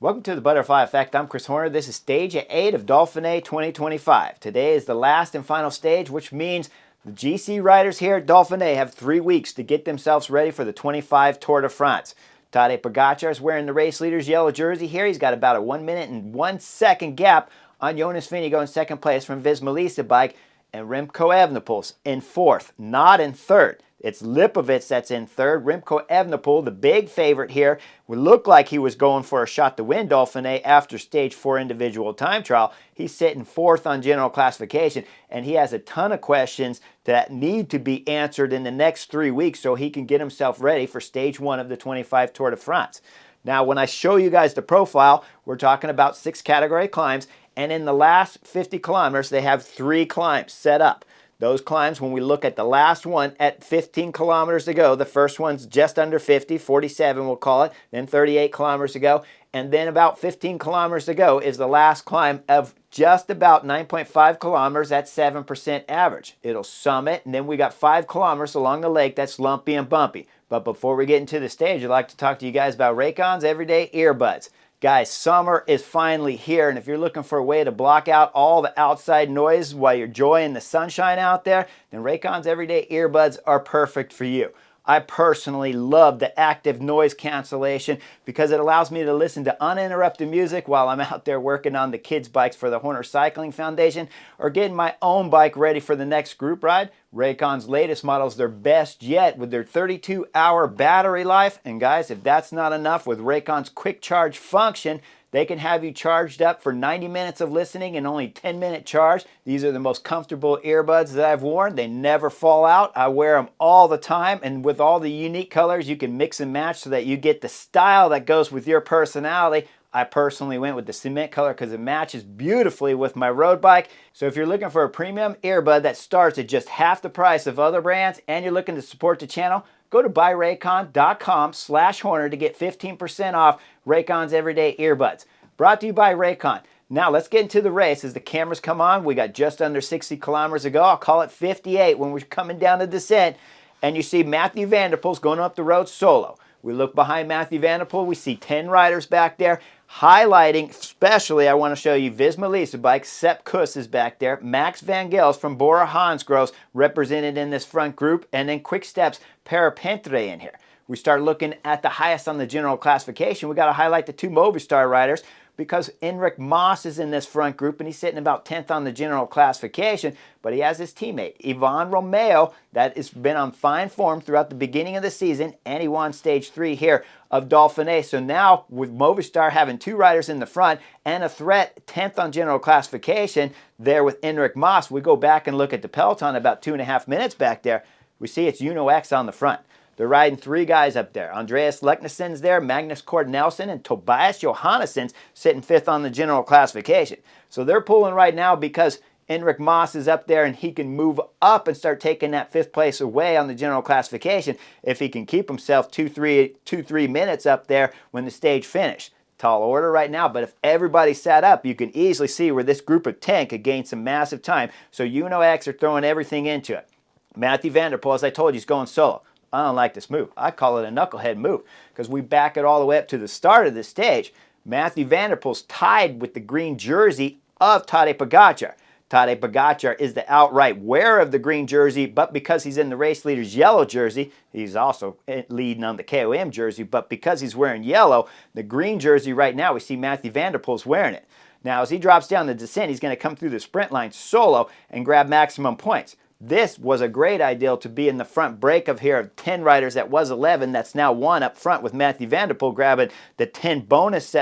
Welcome to the Butterfly Effect. I'm Chris Horner. This is stage 8 of Dauphiné 2025. Today is the last and final stage, which means the GC riders here at Dauphiné have 3 weeks to get themselves ready for the 25 Tour de France. Tadej Pogačar is wearing the race leader's yellow jersey here. He's got about a 1 minute and 1 second gap on Jonas Vingegaard in second place from Visma bike, and Remco Evenepoel's in fourth, not in third. It's Lipovic that's in third. Remco Evenepoel, the big favorite here, would look like he was going for a shot to win Dauphiné after stage 4 individual time trial. He's sitting fourth on general classification, and he has a ton of questions that need to be answered in the next 3 weeks so he can get himself ready for stage 1 of the 25 Tour de France. Now, when I show you guys the profile, we're talking about 6 category climbs, and in the last 50 kilometers, they have 3 climbs set up. Those climbs, when we look at the last one at 15 kilometers to go, the first one's just under 50, 47 we'll call it, then 38 kilometers to go, and then about 15 kilometers to go is the last climb of just about 9.5 kilometers, that's 7% average. It'll summit, and then we got 5 kilometers along the lake that's lumpy and bumpy. But before we get into the stage, I'd like to talk to you guys about Raycon's Everyday Earbuds. Guys, summer is finally here, and if you're looking for a way to block out all the outside noise while you're enjoying the sunshine out there, then Raycon's Everyday Earbuds are perfect for you. I personally love the active noise cancellation because it allows me to listen to uninterrupted music while I'm out there working on the kids' bikes for the Horner Cycling Foundation or getting my own bike ready for the next group ride. Raycon's latest model is their best yet with their 32-hour battery life. And guys, if that's not enough, with Raycon's quick charge function, they can have you charged up for 90 minutes of listening and only 10-minute charge. These are the most comfortable earbuds that I've worn. They never fall out. I wear them all the time, and with all the unique colors, you can mix and match so that you get the style that goes with your personality. I personally went with the cement color because it matches beautifully with my road bike. So if you're looking for a premium earbud that starts at just half the price of other brands and you're looking to support the channel, go to buyraycon.com/Horner to get 15% off Raycon's Everyday Earbuds. Brought to you by Raycon. Now let's get into the race. As the cameras come on, we got just under 60 kilometers to go. I'll call it 58 when we're coming down the descent. And you see Mathieu van der Poel's going up the road solo. We look behind Mathieu van der Poel. We see 10 riders back there. Highlighting, especially, I want to show you Visma bike. Sepp Kuss is back there. Max van Gels from Bora Hansgrohe represented in this front group. And then Quick Step's Parapentre in here. We start looking at the highest on the general classification. We got to highlight the 2 Movistar riders because Enric Mas is in this front group and he's sitting about 10th on the general classification, but he has his teammate, Ivan Romeo, that has been on fine form throughout the beginning of the season, and he won stage 3 here of Dauphiné. So now, with Movistar having 2 riders in the front and a threat 10th on general classification there with Enric Mas, we go back and look at the peloton about 2.5 minutes back there. We see it's Uno X on the front. They're riding 3 guys up there. Andreas Leknesson's there, Magnus Cort Nelson, and Tobias Johannesson's sitting 5th on the general classification. So they're pulling right now because Enric Mas is up there and he can move up and start taking that 5th place away on the general classification if he can keep himself 2-3 minutes up there when the stage finished. Tall order right now, but if everybody sat up, you can easily see where this group of 10 could gain some massive time. So Uno X are throwing everything into it. Mathieu van der Poel, as I told you, is going solo. I don't like this move. I call it a knucklehead move because we back it all the way up to the start of the stage. Mathieu van der Poel's tied with the green jersey of Tadej Pogačar. Tadej Pogačar is the outright wearer of the green jersey, but because he's in the race leader's yellow jersey, he's also leading on the KOM jersey, but because he's wearing yellow, the green jersey right now, we see Mathieu van der Poel's wearing it. Now, as he drops down the descent, he's going to come through the sprint line solo and grab maximum points. This was a great idea to be in the front break of here of 10 riders. That was 11. That's now 1 up front with Mathieu van der Poel grabbing the 10 bonus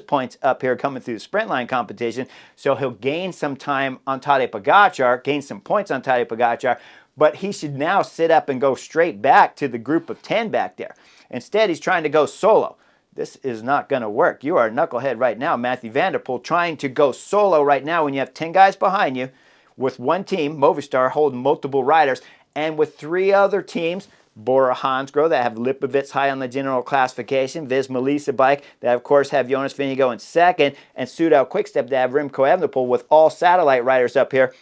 points up here coming through the sprint line competition. So he'll gain some time on Tadej Pogačar, gain some points on Tadej Pogačar, but he should now sit up and go straight back to the group of 10 back there. Instead, he's trying to go solo. This is not going to work. You are a knucklehead right now, Mathieu van der Poel, trying to go solo right now when you have 10 guys behind you, with one team, Movistar, holding multiple riders, and with 3 other teams, Bora Hansgrohe, that have Lipovic high on the general classification, Visma bike, that of course have Jonas Vingegaard in second, and Soudal Quickstep that have Remco Evenepoel with all satellite riders up here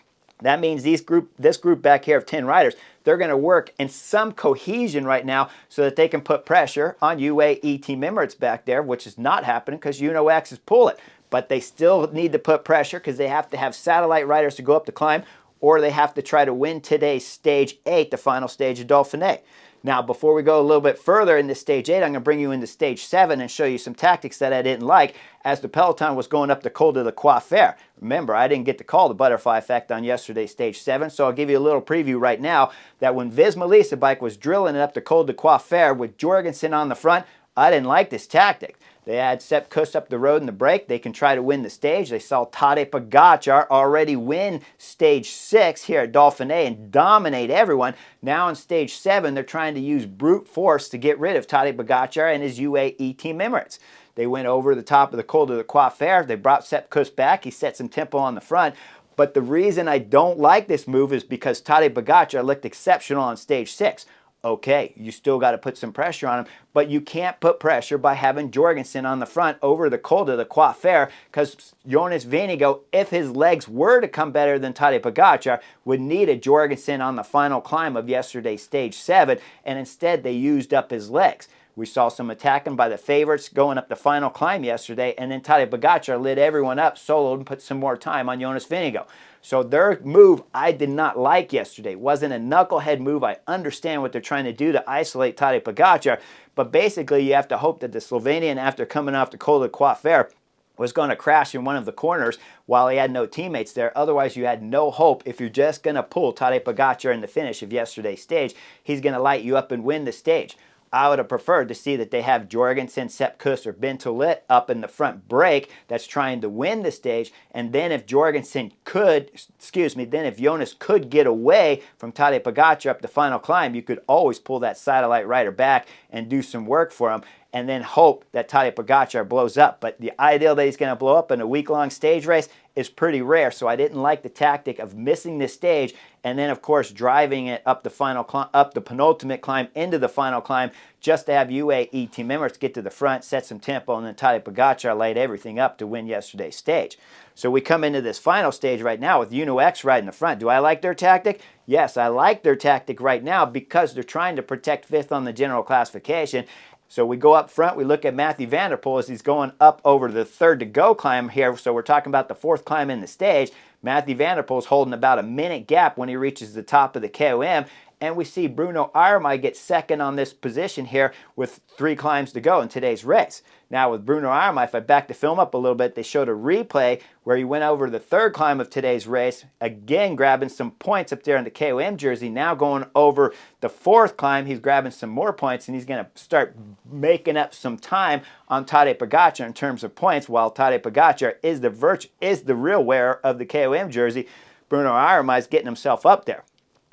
That means this group back here of 10 riders, they're going to work in some cohesion right now so that they can put pressure on UAE Team Emirates back there, which is not happening because X is pulling. But they still need to put pressure because they have to have satellite riders to go up the climb, or they have to try to win today's stage 8, the final stage of Dauphiné. Now, before we go a little bit further into stage 8, I'm going to bring you into stage 7 and show you some tactics that I didn't like as the peloton was going up the Col de la Coiffure. Remember, I didn't get to call the butterfly effect on yesterday's stage 7, so I'll give you a little preview right now that when Visma Lease bike was drilling it up the Col de Coiffure with Jorgensen on the front, I didn't like this tactic. They had Sepp Kuss up the road in the break. They can try to win the stage. They saw Tadej Pogačar already win stage 6 here at Dauphiné and dominate everyone. Now in stage 7, they're trying to use brute force to get rid of Tadej Pogačar and his UAE Team Emirates. They went over the top of the Col de la Coiffure. They brought Sepp Kuss back. He set some tempo on the front. But the reason I don't like this move is because Tadej Pogačar looked exceptional on stage 6. Okay, you still got to put some pressure on him, but you can't put pressure by having Jorgensen on the front over the Col de la Coiffure because Jonas Vingegaard, if his legs were to come better than Tadej Pogačar, would need a Jorgensen on the final climb of yesterday's stage 7, and instead they used up his legs. We saw some attacking by the favorites going up the final climb yesterday, and then Tadej Pogačar lit everyone up, soloed, and put some more time on Jonas Vingegaard. So their move I did not like yesterday. It wasn't a knucklehead move. I understand what they're trying to do to isolate Tadej Pogačar, but basically you have to hope that the Slovenian, after coming off the Col de Coiffure, was going to crash in one of the corners while he had no teammates there. Otherwise, you had no hope. If you're just going to pull Tadej Pogačar in the finish of yesterday's stage, he's going to light you up and win the stage. I would have preferred to see that they have Jorgensen, Sepp Kuss, or Bentolit up in the front break that's trying to win the stage. And then if if Jonas could get away from Tadej Pogačar up the final climb, you could always pull that satellite rider back and do some work for him and then hope that Tadej Pogačar blows up. But the ideal that he's going to blow up in a week-long stage race is pretty rare, so I didn't like the tactic of missing this stage and then, of course, driving it up the penultimate climb into the final climb just to have UAE Team Emirates get to the front, set some tempo, and then Tadej Pogačar laid everything up to win yesterday's stage. So we come into this final stage right now with X riding the front. Do I like their tactic? Yes, I like their tactic right now because they're trying to protect 5th on the general classification. So we go up front, we look at Mathieu van der Poel as he's going up over the 3rd to go climb here. So we're talking about the 4th climb in the stage. Mathieu van der Poel is holding about a minute gap when he reaches the top of the KOM. And we see Bruno Armai get second on this position here with 3 climbs to go in today's race. Now with Bruno Armai, if I back the film up a little bit, they showed a replay where he went over the 3rd climb of today's race, again grabbing some points up there in the KOM jersey. Now going over the 4th climb, he's grabbing some more points, and he's going to start making up some time on Tadej Pogačar in terms of points, while Tadej Pogačar is the real wearer of the KOM jersey. Bruno Armai is getting himself up there.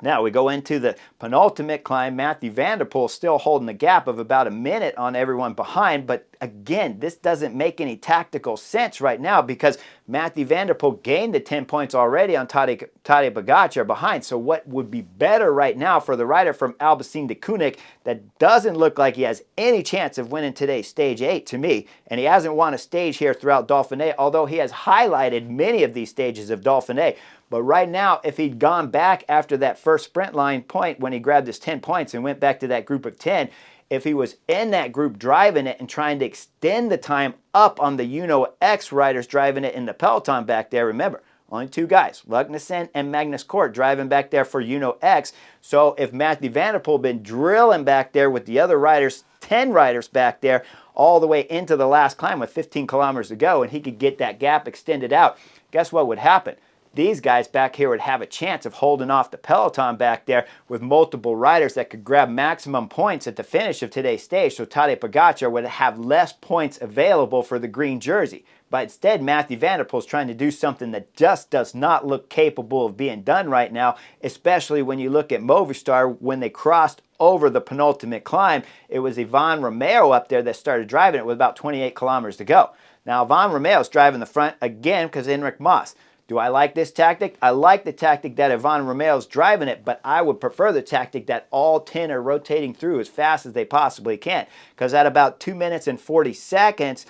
Now we go into the penultimate climb. Mathieu van der Poel still holding the gap of about a minute on everyone behind, but again, this doesn't make any tactical sense right now because Mathieu van der Poel gained the 10 points already on Tadej Pogačar behind. So what would be better right now for the rider from Albacete de Koenig that doesn't look like he has any chance of winning today's stage 8 to me, and he hasn't won a stage here throughout Dauphiné, although he has highlighted many of these stages of Dauphiné. But right now, if he'd gone back after that first sprint line point when he grabbed his 10 points and went back to that group of 10, if he was in that group driving it and trying to extend the time up on the X riders driving it in the peloton back there, remember, only 2 guys, Lugnason and Magnus Kort, driving back there for X. So if Mathieu van der Poel had been drilling back there with the other riders, 10 riders back there, all the way into the last climb with 15 kilometers to go, and he could get that gap extended out, guess what would happen? These guys back here would have a chance of holding off the peloton back there with multiple riders that could grab maximum points at the finish of today's stage. So Tadej Pogačar would have less points available for the green jersey. But instead, Mathieu van der Poel is trying to do something that just does not look capable of being done right now, especially when you look at Movistar when they crossed over the penultimate climb. It was Ivan Romeo up there that started driving it with about 28 kilometers to go. Now, Ivan Romeo is driving the front again because Enric Mas. Do I like this tactic? I like the tactic that Ivan Romeo's driving it, but I would prefer the tactic that all 10 are rotating through as fast as they possibly can. Because at about 2 minutes and 40 seconds,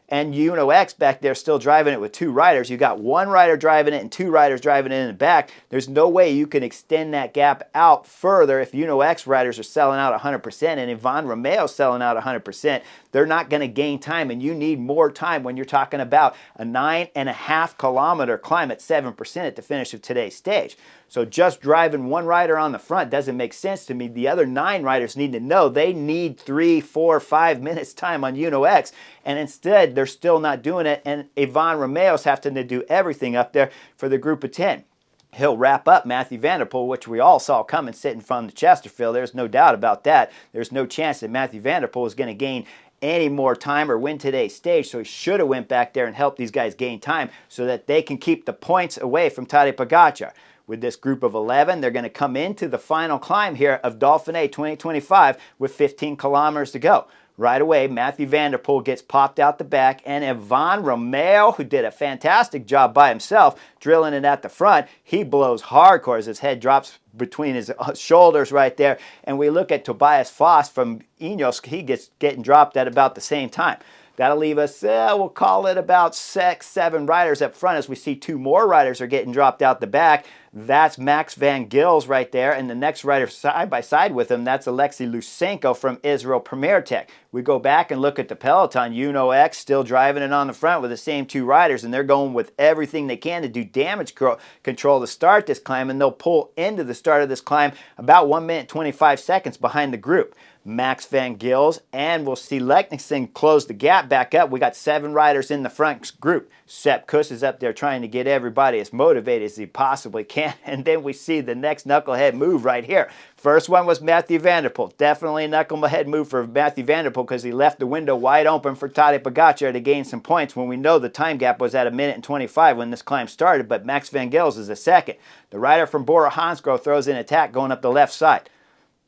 and X back there still driving it with 2 riders. You got 1 rider driving it and 2 riders driving it in the back. There's no way you can extend that gap out further if X riders are selling out 100% and Ivan Romeo's selling out 100%. They're not going to gain time, and you need more time when you're talking about a 9.5 kilometer climb at 7% at the finish of today's stage. So just driving 1 rider on the front doesn't make sense to me. The other 9 riders need to know they need 3, 4, 5 minutes time on X, and instead they're still not doing it, and Ivan Romeo's having to do everything up there for the group of 10. He'll wrap up Matthew van der Poel, which we all saw coming sitting from the Chesterfield. There's no doubt about that. There's no chance that Matthew van der Poel is going to gain any more time or win today's stage, so he should have went back there and helped these guys gain time so that they can keep the points away from Tadej Pogačar. With this group of 11, they're going to come into the final climb here of Dauphiné 2025 with 15 kilometers to go. Right away, Matthew van der Poel gets popped out the back, and Ivan Romeo, who did a fantastic job by himself, drilling it at the front, he blows hardcore as his head drops between his shoulders right there. And we look at Tobias Foss from Ineos, he gets getting dropped at about the same time. That'll leave us, we'll call it about 6, 7 riders up front as we see 2 more riders are getting dropped out the back. That's Max van Gils right there, and the next rider side by side with him, that's Alexei Lusenko from Israel Premier Tech. We go back and look at the peloton. X still driving it on the front with the same 2 riders, and they're going with everything they can to do damage control to start this climb, and they'll pull into the start of this climb about 1 minute 25 seconds behind the group. Max van Gils, and we'll see Leknickson close the gap back up. We got 7 riders in the front group. Sepp Kuss is up there trying to get everybody as motivated as he possibly can. And then we see the next knucklehead move right here. First one was Matthew van der Poel. Definitely a knucklehead move for Matthew van der Poel because he left the window wide open for Tadej Pogačar to gain some points when we know the time gap was at 1 minute and 25 when this climb started, but Max van Gils is a second. The rider from Bora Hansgrohe throws in attack going up the left side.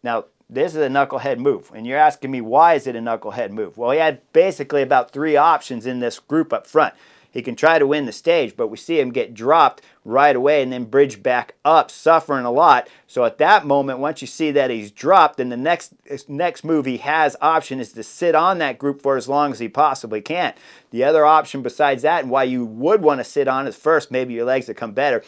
Now, this is a knucklehead move, and you're asking me why is it a knucklehead move? Well, he had basically about 3 options in this group up front. He can try to win the stage, but we see him get dropped right away and then bridge back up, suffering a lot. So at that moment, once you see that he's dropped, then the next move he has option is to sit on that group for as long as he possibly can. The other option besides that, and why you would want to sit on is first, maybe your legs will come better.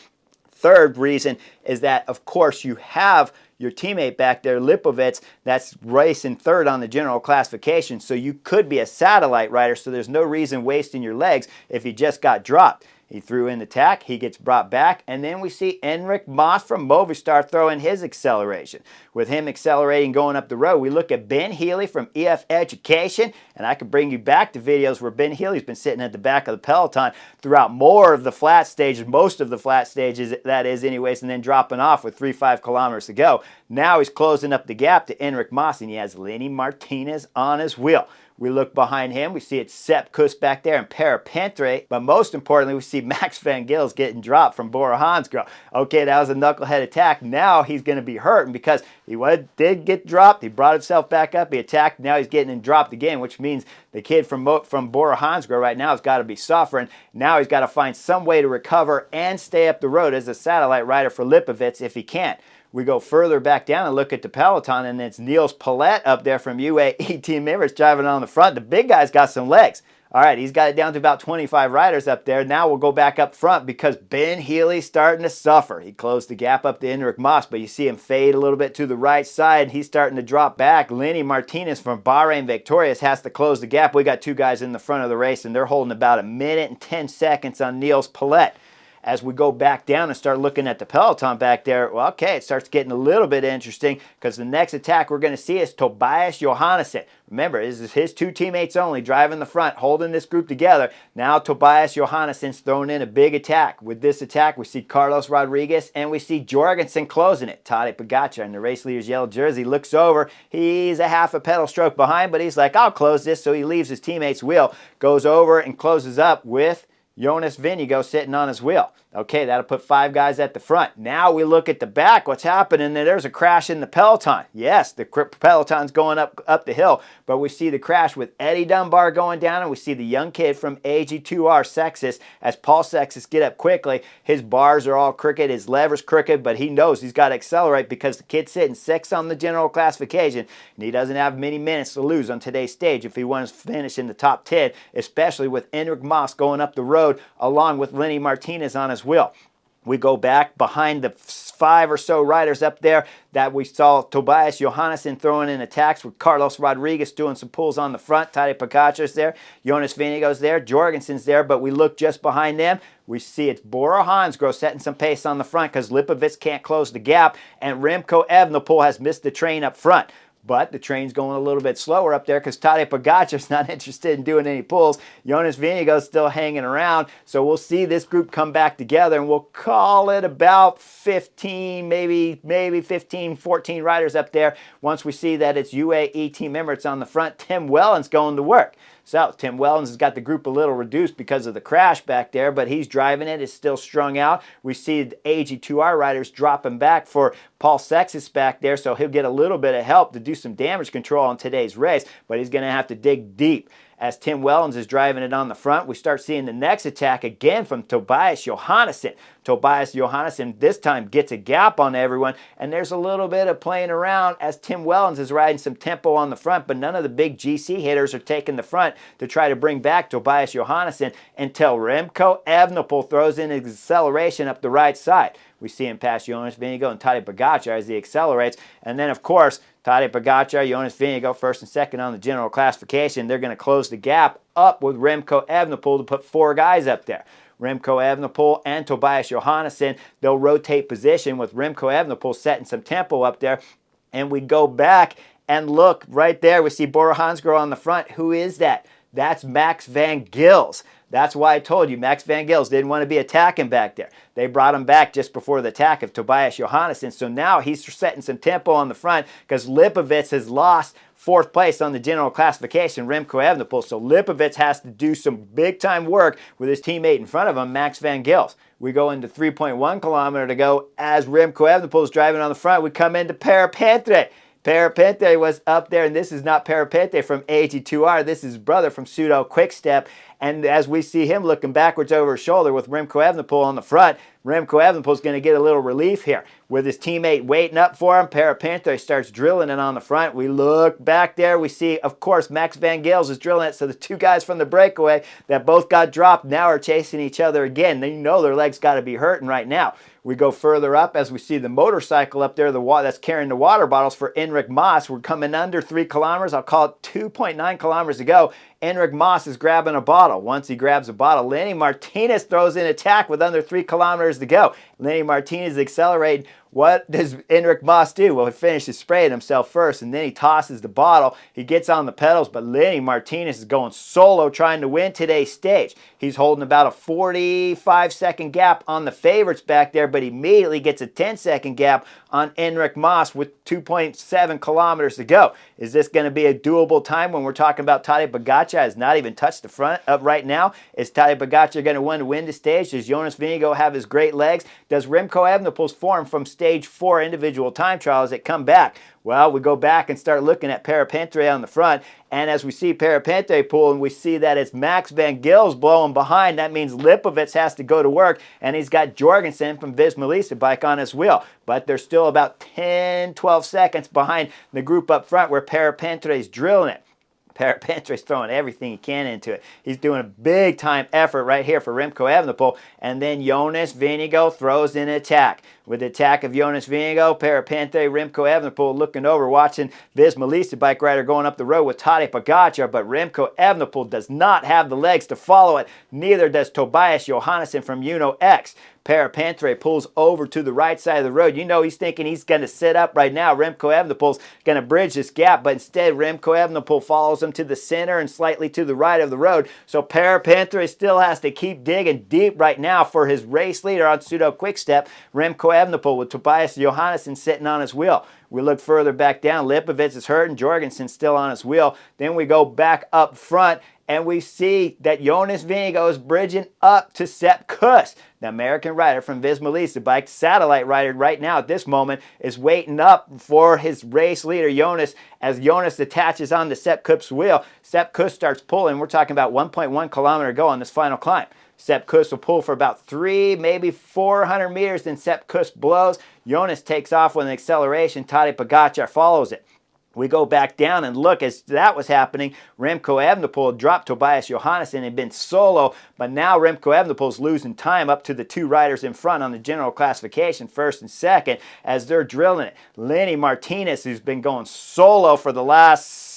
Third reason is that, of course, you have your teammate back there, Lipovets, that's racing third on the general classification. So you could be a satellite rider, so there's no reason wasting your legs if you just got dropped. He threw in the tack, he gets brought back, and then we see Enric Mas from Movistar throw in his acceleration. With him accelerating going up the road, we look at Ben Healy from EF Education, and I can bring you back to videos where Ben Healy's been sitting at the back of the peloton throughout more of the flat stages, most of the flat stages, that is anyways, and then dropping off with 3-5 kilometers to go. Now he's closing up the gap to Enric Mas, and he has Lenny Martinez on his wheel. We look behind him, we see it's Sepp Kuss back there and Per Pentre, but most importantly, we see Max van Gils getting dropped from Bora Hansgrohe. Okay, that was a knucklehead attack. Now he's going to be hurting because he did get dropped. He brought himself back up, he attacked, now he's getting dropped again, which means the kid from Bora Hansgrohe right now has got to be suffering. Now he's got to find some way to recover and stay up the road as a satellite rider for Lipovets if he can't. We go further back down and look at the peloton, and it's Niels Palet up there from UAE Team Emirates driving on the front. The big guy's got some legs. All right, he's got it down to about 25 riders up there. Now we'll go back up front because Ben Healy's starting to suffer. He closed the gap up to Enric Mas, but you see him fade a little bit to the right side. He's starting to drop back. Lenny Martinez from Bahrain Victorious has to close the gap. We got 2 guys in the front of the race, and they're holding about 1 minute and 10 seconds on Niels Palet. As we go back down and start looking at the peloton back there, well, okay, it starts getting a little bit interesting because the next attack we're going to see is Tobias Johannesson. Remember, this is his 2 teammates only driving the front, holding this group together. Now Tobias Johannesson's throwing in a big attack. With this attack, we see Carlos Rodriguez and we see Jorgensen closing it. Tadej Pogačar in the race leader's yellow jersey looks over. He's a half a pedal stroke behind, but he's like, I'll close this. So he leaves his teammate's wheel, goes over and closes up with Jonas Vingegaard sitting on his wheel. Okay, that'll put 5 guys at the front. Now we look at the back. What's happening? There's a crash in the peloton. Yes, the peloton's going up the hill, but we see the crash with Eddie Dunbar going down, and we see the young kid from AG2R, Sextus, as Paul Sextus get up quickly. His bars are all crooked, his lever's crooked, but he knows he's got to accelerate because the kid's sitting 6th on the general classification, and he doesn't have many minutes to lose on today's stage if he wants to finish in the top 10, especially with Enric Mas going up the road along with Lenny Martinez on his wheel. We go back behind the 5 or so riders up there that we saw Tobias Johannesson throwing in attacks with Carlos Rodriguez doing some pulls on the front. Tadej Pogačar's there. Jonas Vingegaard's there. Jorgensen's there. But we look just behind them. We see it's Bora Hansgrohe setting some pace on the front because Lipovic can't close the gap. And Remco Evenepoel has missed the train up front. But the train's going a little bit slower up there because Tadej Pogačar's not interested in doing any pulls. Jonas Vingegaard's still hanging around. So we'll see this group come back together, and we'll call it about 15, maybe 15, 14 riders up there. Once we see that it's UAE Team Emirates on the front, Tim Wellens going to work. So Tim Wellens has got the group a little reduced because of the crash back there, but he's driving it. It's still strung out. We see the AG2R riders dropping back for Paul Sextus back there, so he'll get a little bit of help to do some damage control on today's race, but he's going to have to dig deep. As Tim Wellens is driving it on the front, we start seeing the next attack again from Tobias Johannesson. Tobias Johannesson this time gets a gap on everyone, and there's a little bit of playing around as Tim Wellens is riding some tempo on the front, but none of the big GC hitters are taking the front to try to bring back Tobias Johannesson until Remco Evenepoel throws in his acceleration up the right side. We see him pass Jonas Vingegaard and Tadej Pogačar as he accelerates, and then of course Tadej Pogačar, Jonas Vingegaard, 1st and 2nd on the general classification. They're going to close the gap up with Remco Evenepoel to put 4 guys up there. Remco Evenepoel and Tobias Johannesson, they'll rotate position with Remco Evenepoel setting some tempo up there. And we go back and look right there. We see Bora Hansgrohe on the front. Who is that? That's Max van Gils. That's why I told you Max van Gils didn't want to be attacking back there. They brought him back just before the attack of Tobias Johannesson. So now he's setting some tempo on the front because Lipovic has lost 4th place on the general classification, Remco Evenepoel. So Lipovic has to do some big-time work with his teammate in front of him, Max van Gils. We go into 3.1 kilometer to go. As Remco Evenepoel is driving on the front, we come into Perepintre. Perepintre was up there, and this is not Perepintre from AG2R. This is his brother from Pseudo Quickstep. And as we see him looking backwards over his shoulder with Remco Evenepoel on the front, Remco Evenepoel is going to get a little relief here. With his teammate waiting up for him, Perepintre starts drilling it on the front. We look back there. We see, of course, Max van Gils is drilling it. So the 2 guys from the breakaway that both got dropped now are chasing each other again. They know their legs got to be hurting right now. We go further up as we see the motorcycle up there that's carrying the water bottles for Enric Mas. We're coming under 3 kilometers. I'll call it 2.9 kilometers to go. Enric Mas is grabbing a bottle. Once he grabs a bottle, Lenny Martinez throws in attack with under 3 kilometers to go. Lenny Martinez is accelerating. What does Enric Mas do? Well, he finishes spraying himself first, and then he tosses the bottle. He gets on the pedals, but Lenny Martinez is going solo trying to win today's stage. He's holding about a 45-second gap on the favorites back there, but immediately gets a 10-second gap on Enric Mas with 2.7 kilometers to go. Is this going to be a doable time when we're talking about Tadej Pogačar has not even touched the front up right now? Is Tadej Pogačar going to win the stage? Does Jonas Vingegaard have his great legs? Does Remco Evenepoel's form from stage 4 individual time trials that come back? Well, we go back and start looking at Perepintre on the front, and as we see Perepintre pulling, we see that it's Max van Gils blowing behind. That means Lipovic has to go to work, and he's got Jorgensen from Visma bike on his wheel. But they're still about 10, 12 seconds behind the group up front where Perepintre is drilling it. Perepintre's throwing everything he can into it. He's doing a big-time effort right here for Remco Evenepoel. And then Jonas Vingegaard throws in an attack. With the attack of Jonas Vingegaard, Perepintre, Remco Evenepoel looking over, watching Visma bike rider going up the road with Tadej Pogačar. But Remco Evenepoel does not have the legs to follow it. Neither does Tobias Johannesson from Uno X. Perepintre pulls over to the right side of the road. You know he's thinking he's going to sit up right now. Remco Evenepoel's going to bridge this gap, but instead Remco Evenepoel follows him to the center and slightly to the right of the road. So Perepintre still has to keep digging deep right now for his race leader on Pseudo Quickstep, Remco Evenepoel, with Tobias Johannesson sitting on his wheel. We look further back down. Lipovic is hurt and Jorgensen's still on his wheel. Then we go back up front, and we see that Jonas Vingegaard is bridging up to Sepp Kuss. The American rider from Visma Lease bike, satellite rider right now at this moment, is waiting up for his race leader, Jonas, as Jonas attaches on the Sepp Kuss wheel. Sepp Kuss starts pulling. We're talking about 1.1 kilometer to go on this final climb. Sepp Kuss will pull for about 300, maybe 400 meters, then Sepp Kuss blows. Jonas takes off with an acceleration. Tadej Pogačar follows it. We go back down and look, as that was happening, Remco Evenepoel dropped Tobias Johannesson and had been solo, but now Remco Evenepoel's losing time up to the two riders in front on the general classification, first and second, as they're drilling it. Lenny Martinez, who's been going solo for the last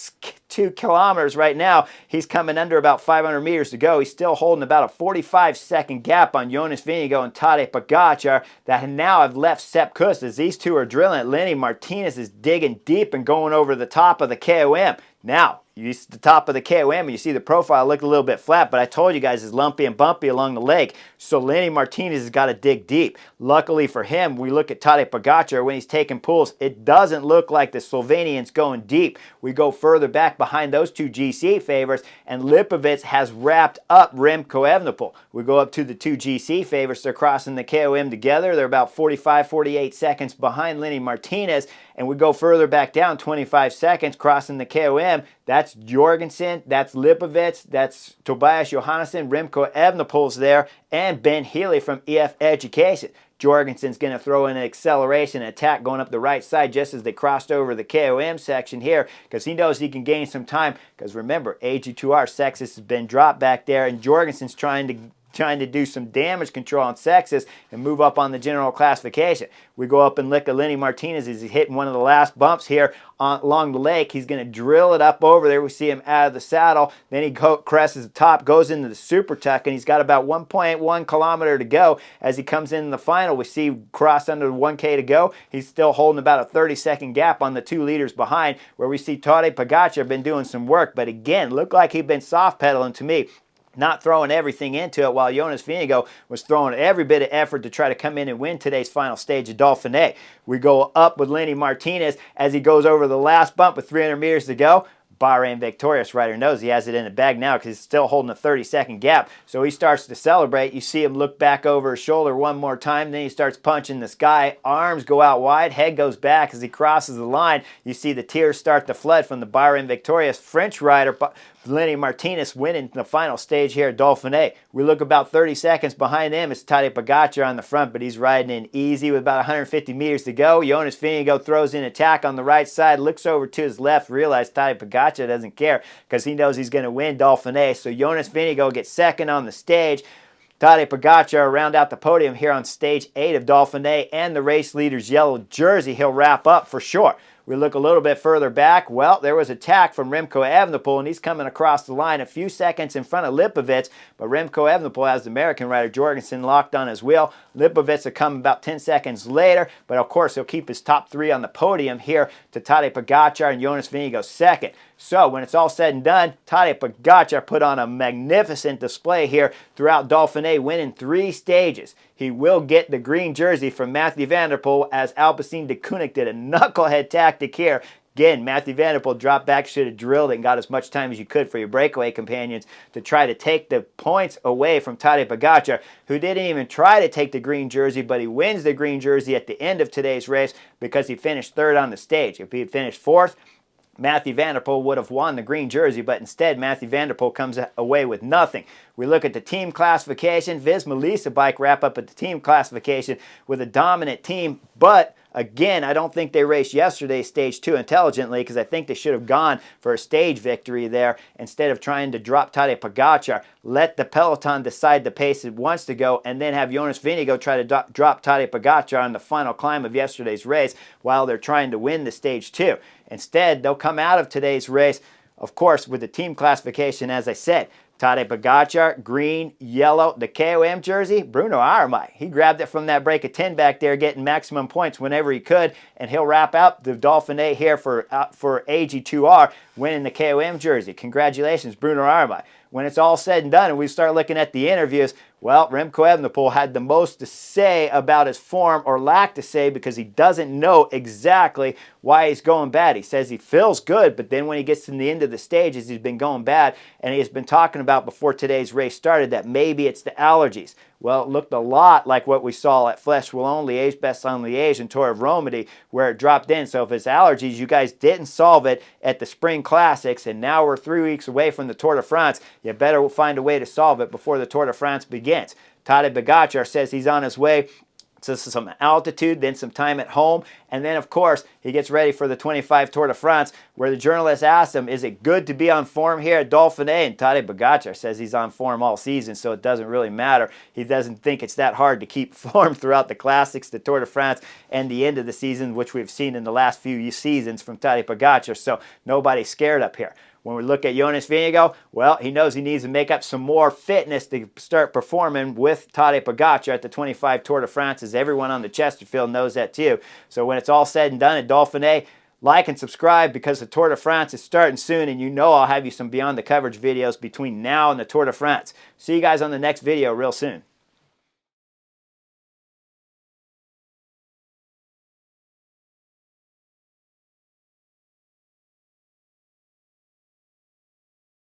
2 kilometers right now, he's coming under about 500 meters to go. He's still holding about a 45-second gap on Jonas Vingegaard and Tadej Pogačar that now have left Sepp Kuss. As these two are drilling it, Lenny Martinez is digging deep and going over the top of the KOM. Now, you see the top of the KOM and you see the profile look a little bit flat, but I told you guys it's lumpy and bumpy along the lake. So Lenny Martinez has got to dig deep. Luckily for him, we look at Tadej Pogačar when he's taking pulls. It doesn't look like the Slovenian's going deep. We go further back behind those two GC favorites, and Lipovic has wrapped up Remco Evenepoel. We go up to the two GC favorites. They're crossing the KOM together. They're about 45, 48 seconds behind Lenny Martinez, and we go further back down 25 seconds crossing the KOM. That's Jorgensen, that's Lipovic, that's Tobias Johannesson, Remco Evenepoel's there, and Ben Healy from EF Education. Jorgensen's going to throw in an acceleration attack going up the right side just as they crossed over the KOM section here, because he knows he can gain some time. Because remember, AG2R Sextus has been dropped back there, and Jorgensen's trying to do some damage control on Sextus and move up on the general classification. We go up and look at Lenny Martinez as he's hitting one of the last bumps here along the lake. He's going to drill it up over there. We see him out of the saddle. Then he crosses the top, goes into the super tuck, and he's got about 1.1 kilometer to go. As he comes in the final, we see cross under the 1K to go. He's still holding about a 30-second gap on the 2 leaders behind, where we see Tadej Pogačar been doing some work. But again, looked like he'd been soft pedaling to me, not throwing everything into it, while Jonas Vingegaard was throwing every bit of effort to try to come in and win today's final stage of Dauphiné. We go up with Lenny Martinez as he goes over the last bump with 300 meters to go. Bahrain victorious rider knows he has it in the bag now because he's still holding a 30-second gap. So he starts to celebrate. You see him look back over his shoulder one more time. Then he starts punching the sky. Arms go out wide. Head goes back as he crosses the line. You see the tears start to flood from the Bahrain victorious French rider, Lenny Martinez, winning the final stage here at Dauphiné. We look about 30 seconds behind him. It's Tadej Pogačar on the front, but he's riding in easy with about 150 meters to go. Jonas Vingegaard throws in attack on the right side, looks over to his left, realizes Tadej Pogačar doesn't care because he knows he's going to win Dauphiné. So Jonas Vingegaard gets second on the stage. Tadej Pogačar round out the podium here on stage 8 of Dauphiné, and the race leader's yellow jersey he'll wrap up for sure. We look a little bit further back. Well, there was attack from Remco Evenepoel, and he's coming across the line a few seconds in front of Lipovic, but Remco Evenepoel has the American rider Jorgensen locked on his wheel. Lipovic will come about 10 seconds later, but of course he'll keep his top 3 on the podium here to Tadej Pogačar and Jonas Vingegaard second. So when it's all said and done, Tadej Pogačar put on a magnificent display here throughout Dauphiné, winning 3 stages. He will get the green jersey from Mathieu van der Poel, as Alpecin de Koenig did a knucklehead tactic here. Again, Mathieu van der Poel dropped back, should have drilled it and got as much time as you could for your breakaway companions to try to take the points away from Tadej Pogačar, who didn't even try to take the green jersey, but he wins the green jersey at the end of today's race because he finished 3rd on the stage. If he had finished 4th, Mathieu van der Poel would have won the green jersey, but instead Mathieu van der Poel comes away with nothing. We look at the team classification. Visma Lease bike wrap up at the team classification with a dominant team, but again, I don't think they raced yesterday's stage 2 intelligently, because I think they should have gone for a stage victory there instead of trying to drop Tadej Pogačar. Let the peloton decide the pace it wants to go, and then have Jonas Vingegaard try to drop Tadej Pogačar on the final climb of yesterday's race while they're trying to win the stage 2. Instead, they'll come out of today's race, of course, with the team classification, as I said. Tadej Pogačar, green, yellow, the KOM jersey, Bruno Armai. He grabbed it from that break of 10 back there, getting maximum points whenever he could, and he'll wrap up the Dauphiné here for AG2R, winning the KOM jersey. Congratulations, Bruno Armai. when it's all said and done and we start looking at the interviews, well, Remco Evenepoel had the most to say about his form, or lack to say, because he doesn't know exactly why he's going bad. He says he feels good, but then when he gets to the end of the stages, he's been going bad, and he has been talking about before today's race started that maybe it's the allergies. Well, it looked a lot like what we saw at Flèche Wallonne, Liège, Bastogne-Liège, and Tour of Romandy, where it dropped in. So if it's allergies, you guys didn't solve it at the Spring Classics, and now we're 3 weeks away from the Tour de France. You better find a way to solve it before the Tour de France begins. Tadej Pogačar says he's on his way to some altitude, then some time at home, and then, of course, he gets ready for the 25 Tour de France, where the journalist asked him, is it good to be on form here at Dauphiné? And Tadej Pogačar says he's on form all season, so it doesn't really matter. He doesn't think it's that hard to keep form throughout the Classics, the Tour de France, and the end of the season, which we've seen in the last few seasons from Tadej Pogačar, so nobody's scared up here. When we look at Jonas Vingegaard, well, he knows he needs to make up some more fitness to start performing with Tadej Pogačar at the 25 Tour de France, as everyone on the Chesterfield knows that too. So when it's all said and done at Dauphiné, like and subscribe, because the Tour de France is starting soon, and you know I'll have you some Beyond the Coverage videos between now and the Tour de France. See you guys on the next video real soon.